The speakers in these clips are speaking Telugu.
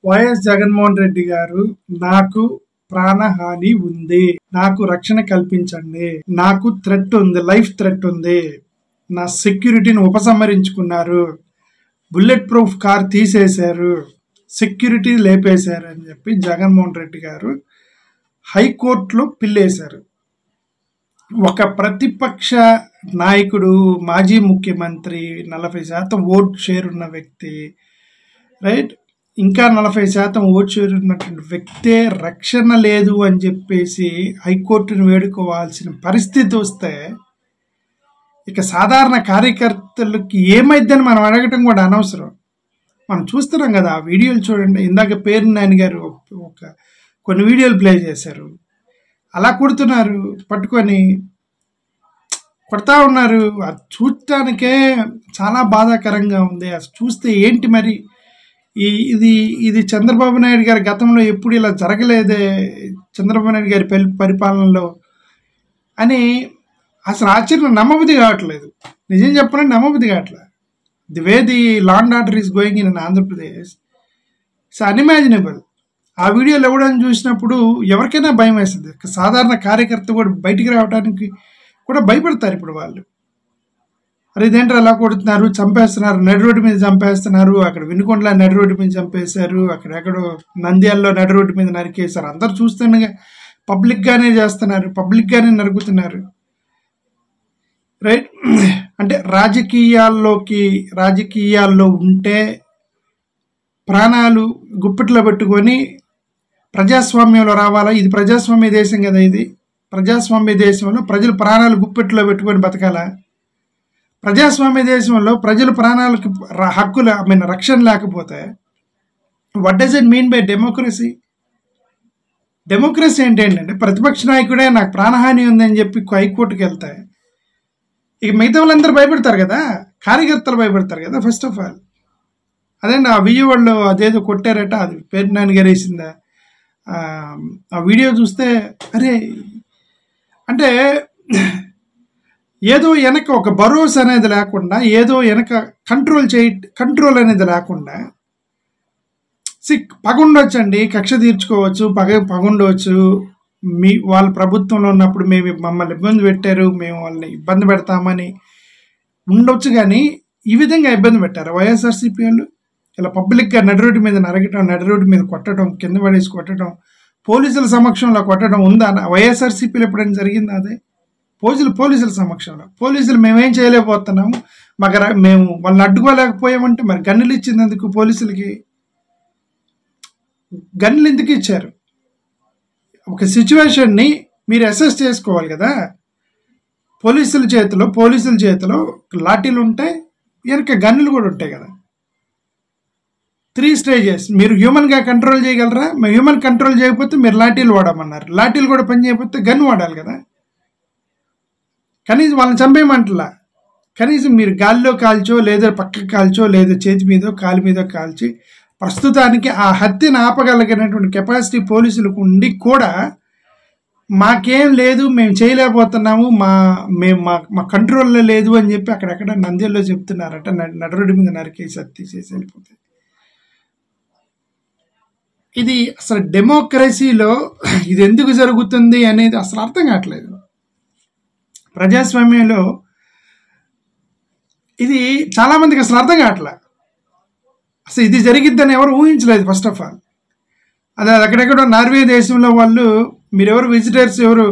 వైఎస్ జగన్మోహన్ రెడ్డి గారు నాకు ప్రాణహాని ఉంది, నాకు రక్షణ కల్పించండి, నాకు థ్రెట్ ఉంది, లైఫ్ థ్రెట్ ఉంది, నా సెక్యూరిటీని ఉపసంహరించుకున్నారు, బుల్లెట్ ప్రూఫ్ కార్ తీసేశారు, సెక్యూరిటీ లేపేశారు అని చెప్పి జగన్మోహన్ రెడ్డి గారు హైకోర్టులో పిల్లేశారు. ఒక ప్రతిపక్ష నాయకుడు, మాజీ ముఖ్యమంత్రి, 40% ఓట్ షేర్ ఉన్న వ్యక్తి, రైట్, ఇంకా 40% ఓట్ షేర్ ఉన్నటువంటి వ్యక్తే రక్షణ లేదు అని చెప్పేసి హైకోర్టును వేడుకోవాల్సిన పరిస్థితి వస్తే ఇక సాధారణ కార్యకర్తలకి ఏమైద్దని మనం అడగటం కూడా అనవసరం. మనం చూస్తున్నాం కదా, ఆ వీడియోలు చూడండి. ఇందాక పేరు నాని గారు కొన్ని వీడియోలు ప్లే చేశారు. అలా కొడుతున్నారు, పట్టుకొని కొడతా ఉన్నారు. అది చూడటానికే చాలా బాధాకరంగా ఉంది. అది చూస్తే ఏంటి మరి ఇది చంద్రబాబు నాయుడు గారి గతంలో ఎప్పుడు ఇలా జరగలేదే, చంద్రబాబు నాయుడు గారి పరిపాలనలో అని అసలు ఆశ్చర్యం, నమ్మబుద్ధి కావట్లేదు. నిజం చెప్పాలంటే నమ్మబుద్ధి కావట్లేదు. The way the law and order is going in Andhra Pradesh it's unimaginable. ఆ వీడియోలు ఎవడని చూసినప్పుడు ఎవరికైనా భయం వేస్తుంది. సాధారణ కార్యకర్త కూడా బయటికి రావడానికి కూడా భయపడతారు. ఇప్పుడు వాళ్ళు, అరే ఇదేంటారు అలా కొడుతున్నారు, చంపేస్తున్నారు, నడి రోడ్డు మీద చంపేస్తున్నారు, అక్కడ వినుకొండలో నడి రోడ్డు మీద చంపేశారు, అక్కడెక్కడో నంద్యాలలో నడి రోడ్డు మీద నరికేశారు, అందరు చూస్తుండగా పబ్లిక్గానే చేస్తున్నారు, పబ్లిక్గానే నరుకుతున్నారు, రైట్. అంటే రాజకీయాల్లో ఉంటే ప్రాణాలు గుప్పిట్లో పెట్టుకొని ప్రజాస్వామ్యంలో రావాలా? ఇది ప్రజాస్వామ్య దేశం కదా, ఇది ప్రజాస్వామ్య దేశంలో ప్రజలు ప్రాణాలు గుప్పిట్లో పెట్టుకొని బతకాలా? ప్రజాస్వామ్య దేశంలో ప్రజల ప్రాణాలకు హక్కుల రక్షణ లేకపోతే what does it mean by democracy? Democracy అంటే ఏంటంటే ప్రతిపక్ష నాయకుడే నాకు ప్రాణహాని ఉందని చెప్పి హైకోర్టుకి వెళ్తే ఇక మిగతా వాళ్ళందరూ భయపడతారు కదా, కార్యకర్తలు భయపడతారు కదా. ఫస్ట్ ఆఫ్ ఆల్ అదేండి, ఆ విజయవాడలో అదేదో కొట్టారట, అది పేరు నాని గారు వేసిందా? ఆ వీడియో చూస్తే అరే అంటే ఏదో వెనక ఒక భరోసా అనేది లేకుండా, ఏదో వెనక కంట్రోల్ అనేది లేకుండా, పగుండొచ్చండి, కక్ష తీర్చుకోవచ్చు, పగుండవచ్చు. వాళ్ళ ప్రభుత్వంలో ఉన్నప్పుడు మమ్మల్ని ఇబ్బంది పెట్టారు, మేము వాళ్ళని ఇబ్బంది పెడతామని ఉండొచ్చు. కానీ ఈ విధంగా ఇబ్బంది పెట్టారు వైఎస్ఆర్సీపీ వాళ్ళు. ఇలా పబ్లిక్గా నడి రోడ్డు మీద నరగటం, నడి రోడ్డు మీద కొట్టడం, కింద పడేసి కొట్టడం, పోలీసుల సమక్షంలో కొట్టడం ఉందా? వైఎస్ఆర్సీపీలో ఎప్పుడైనా జరిగిందా? అదే పోలీసుల సమక్షంలో. పోలీసులు మేమేం చేయలేకపోతున్నాము, మేము వాళ్ళని అడ్డుకోలేకపోయామంటే మరి గన్నులు ఇచ్చినందుకు పోలీసులకి గన్నులు ఎందుకు ఇచ్చారు? ఒక సిచ్యువేషన్ని మీరు అసెస్ చేసుకోవాలి కదా. పోలీసుల చేతిలో లాఠీలు ఉంటాయి, వెనక గన్నులు కూడా ఉంటాయి కదా. 3 స్టేజెస్. మీరు హ్యూమన్గా కంట్రోల్ చేయగలరా? మీరు హ్యూమన్ కంట్రోల్ చేయకపోతే మీరు లాఠీలు వాడమన్నారు. లాఠీలు కూడా పని చేయకపోతే గన్ వాడాలి కదా. కనీసం వాళ్ళని చంపేయమంటలా, కనీసం మీరు గాల్లో కాల్చో, లేదా పక్కకు కాల్చో, లేదా చేతి మీదో కాలు మీదో కాల్చి ప్రస్తుతానికి ఆ హత్యను ఆపగలిగినటువంటి కెపాసిటీ పోలీసులకు ఉండి కూడా మాకేం లేదు, మేము చేయలేకపోతున్నాము, మా కంట్రోల్లో లేదు అని చెప్పి అక్కడెక్కడ నంద్యాలలో చెప్తున్నారట. నడి రోడ్డు మీద నరికేసి హత్య చేసి వెళ్ళిపోతాయి. ఇది అసలు డెమోక్రసీలో ఇది ఎందుకు జరుగుతుంది అనేది అసలు అర్థం కావట్లేదు. ప్రజాస్వామ్యంలో ఇది చాలా మందికి అసలు అర్థం కావట్లేదు. అసలు ఇది జరిగిద్దని ఎవరు ఊహించలేదు. ఫస్ట్ ఆఫ్ ఆల్ అదే అక్కడెక్కడో నార్వే దేశంలో వాళ్ళు, మీరెవరు విజిటర్స్ ఎవరు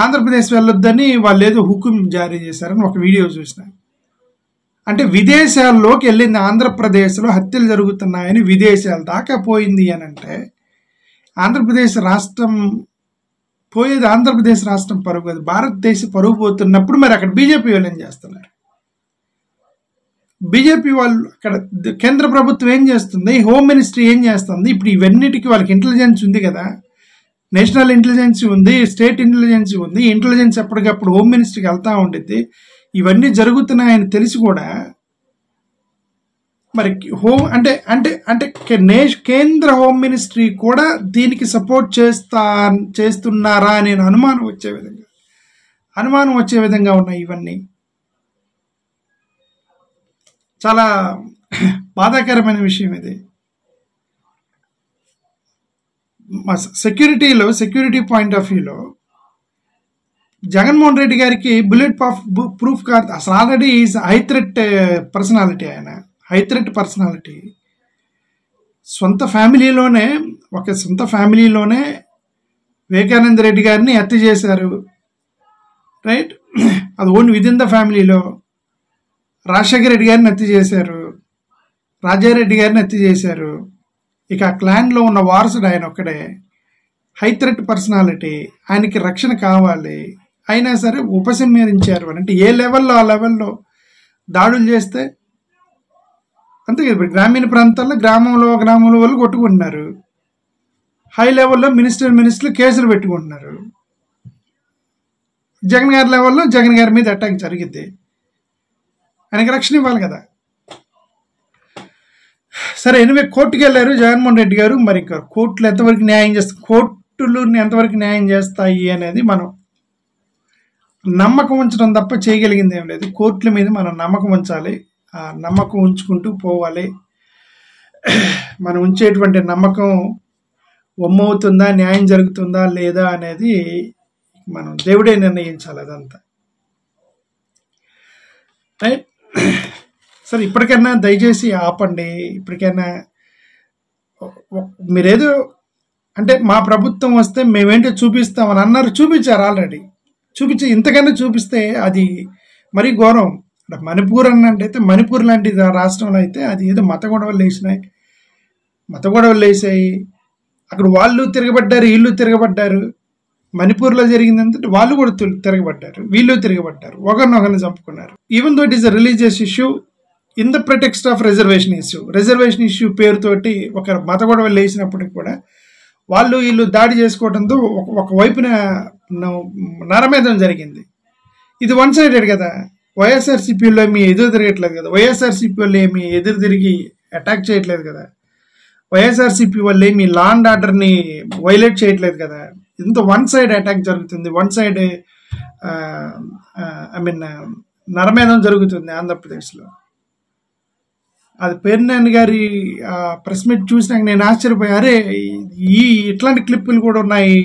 ఆంధ్రప్రదేశ్ వెళ్ళొద్దని వాళ్ళు ఏదో హుకుం జారీ చేశారని ఒక వీడియో చూసిన. అంటే విదేశాల్లోకి వెళ్ళింది, ఆంధ్రప్రదేశ్లో హత్యలు జరుగుతున్నాయని విదేశాల దాకా పోయింది అని అంటే ఆంధ్రప్రదేశ్ రాష్ట్రం పోయేది, ఆంధ్రప్రదేశ్ రాష్ట్రం పరుగు, అది భారతదేశ పరుగు పోతున్నప్పుడు మరి అక్కడ బీజేపీ వాళ్ళు ఏం చేస్తున్నారు? బీజేపీ వాళ్ళు అక్కడ కేంద్ర ప్రభుత్వం ఏం చేస్తుంది, హోమ్ మినిస్ట్రీ ఏం చేస్తుంది? ఇప్పుడు ఇవన్నిటికీ వాళ్ళకి ఇంటెలిజెన్స్ ఉంది కదా, నేషనల్ ఇంటెలిజెన్స్ ఉంది, స్టేట్ ఇంటెలిజెన్స్ ఉంది. ఇంటెలిజెన్స్ ఎప్పటికప్పుడు హోమ్ మినిస్ట్రీకి వెళ్తూ ఉండిద్ది. ఇవన్నీ జరుగుతున్నాయని తెలిసి కూడా మరి కేంద్ర హోమ్ మినిస్ట్రీ కూడా దీనికి సపోర్ట్ చేస్తున్నారా అనే అనుమానం వచ్చే విధంగా ఉన్నాయి. ఇవన్నీ చాలా బాధాకరమైన విషయం ఇది. సెక్యూరిటీ పాయింట్ ఆఫ్ వ్యూలో జగన్మోహన్ రెడ్డి గారికి బుల్లెట్ ప్రూఫ్ కాదు అసలు. Already is high threat personality. ఆయన హై థ్రెట్ పర్సనాలిటీ. సొంత ఫ్యామిలీలోనే వివేకానంద రెడ్డి గారిని హత్య చేశారు, రైట్? అది ఓన్ విదిన్ ద ఫ్యామిలీలో. రాజశేఖర రెడ్డి గారిని హత్య చేశారు, రాజారెడ్డి గారిని హత్య చేశారు. ఇక ఆ క్లాన్లో ఉన్న వారసుడు ఆయన ఒక్కడే. High threat personality. ఆయనకి రక్షణ కావాలి, అయినా సరే ఉపసంహరించారు అని అంటే ఏ లెవెల్లో ఆ లెవెల్లో దాడులు చేస్తే అంతే కదా. ఇప్పుడు గ్రామీణ ప్రాంతాల్లో గ్రామంలో వాళ్ళు కొట్టుకుంటున్నారు, హై లెవెల్లో మినిస్టర్లు కేసులు పెట్టుకుంటున్నారు. జగన్ గారి లెవెల్లో జగన్ గారి మీద అటాక్ జరిగిద్ది, ఆయనకి రక్షణ ఇవ్వాలి కదా. సరే, ఎనివే కోర్టుకి వెళ్ళారు జగన్మోహన్ రెడ్డి గారు. మరి కోర్టులు ఎంతవరకు న్యాయం చేస్తాయి, కోర్టులు ఎంతవరకు న్యాయం చేస్తాయి అనేది మనం నమ్మకం ఉంచడం తప్ప చేయగలిగింది ఏం లేదు. కోర్టుల మీద మనం నమ్మకం ఉంచాలి, ఆ నమ్మకం ఉంచుకుంటూ పోవాలి. మనం ఉంచేటువంటి నమ్మకం వమ్మవుతుందా, న్యాయం జరుగుతుందా లేదా అనేది మనం దేవుడే నిర్ణయించాలి అదంతా, రైట్? సరే, ఇప్పటికైనా దయచేసి ఆపండి. ఇప్పటికైనా మీరేదో అంటే మా ప్రభుత్వం వస్తే మేమేంటో చూపిస్తామని అన్నారు, చూపించారు ఆల్రెడీ. ఇంతకన్నా చూపిస్తే అది మరీ ఘోరం. మణిపూర్ అన్నట్టయితే, మణిపూర్ లాంటి రాష్ట్రంలో అయితే అది ఏదో మత గొడవలు వేసాయి. అక్కడ వాళ్ళు తిరగబడ్డారు, వీళ్ళు తిరగబడ్డారు. మణిపూర్లో జరిగిందంటే వాళ్ళు కూడా తిరగబడ్డారు, వీళ్ళు తిరగబడ్డారు, ఒకరినొకరిని చంపుకున్నారు. Even though it is a religious issue in the pretext of reservation issue పేరుతోటి ఒక మత గొడవలు వేసినప్పటికి కూడా వీళ్ళు దాడి చేసుకోవడంతో ఒకవైపున నరమేధం జరిగింది. ఇది వన్ సైడెడ్ కదా. వైఎస్ఆర్సీపీలో ఏమీ ఎదురు తిరగట్లేదు కదా, వైఎస్ఆర్సీపీ వాళ్ళు ఏమి ఎదురు తిరిగి అటాక్ చేయట్లేదు కదా, వైఎస్ఆర్సీపీ వాళ్ళు ఏమి లా అండ్ ఆర్డర్ని వైలేట్ చేయట్లేదు కదా. ఇంత వన్ సైడ్ అటాక్ జరుగుతుంది, వన్ సైడ్ నరమేధం జరుగుతుంది ఆంధ్రప్రదేశ్లో. అది పేర్నాని గారి ప్రెస్ మీట్ చూసినాక నేను ఆశ్చర్యపోయా. అరే, ఇట్లాంటి క్లిప్పులు కూడా ఉన్నాయి,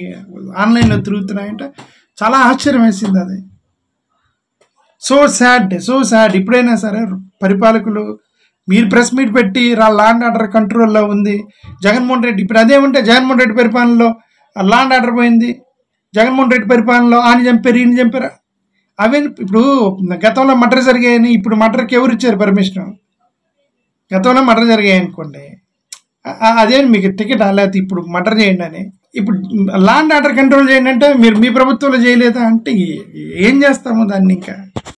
ఆన్లైన్లో తిరుగుతున్నాయంటే చాలా ఆశ్చర్యం వేసింది. అది సో సాడ్. ఇప్పుడైనా సరే పరిపాలకులు మీరు ప్రెస్ మీట్ పెట్టి లా అండ్ ఆర్డర్ కంట్రోల్లో ఉంది, జగన్మోహన్ రెడ్డి ఇప్పుడు అదే ఉంటే జగన్మోహన్ రెడ్డి పరిపాలనలో లా అండ్ ఆర్డర్ పోయింది, జగన్మోహన్ రెడ్డి పరిపాలనలో ఆయన చంపారు, ఈయన చంపారా? అవే ఇప్పుడు గతంలో మర్డర్ జరిగాయని ఇప్పుడు మర్డర్కి ఎవరు ఇచ్చారు పర్మిషన్? గతంలో మర్డర్ జరిగాయి అనుకోండి, అదే మీకు టికెట్ లేకపోతే ఇప్పుడు మర్డర్ చేయండి అని. ఇప్పుడు లా అండ్ ఆర్డర్ కంట్రోల్ చేయండి అంటే మీరు మీ ప్రభుత్వంలో చేయలేదా అంటే ఏం చేస్తాము దాన్ని ఇంకా.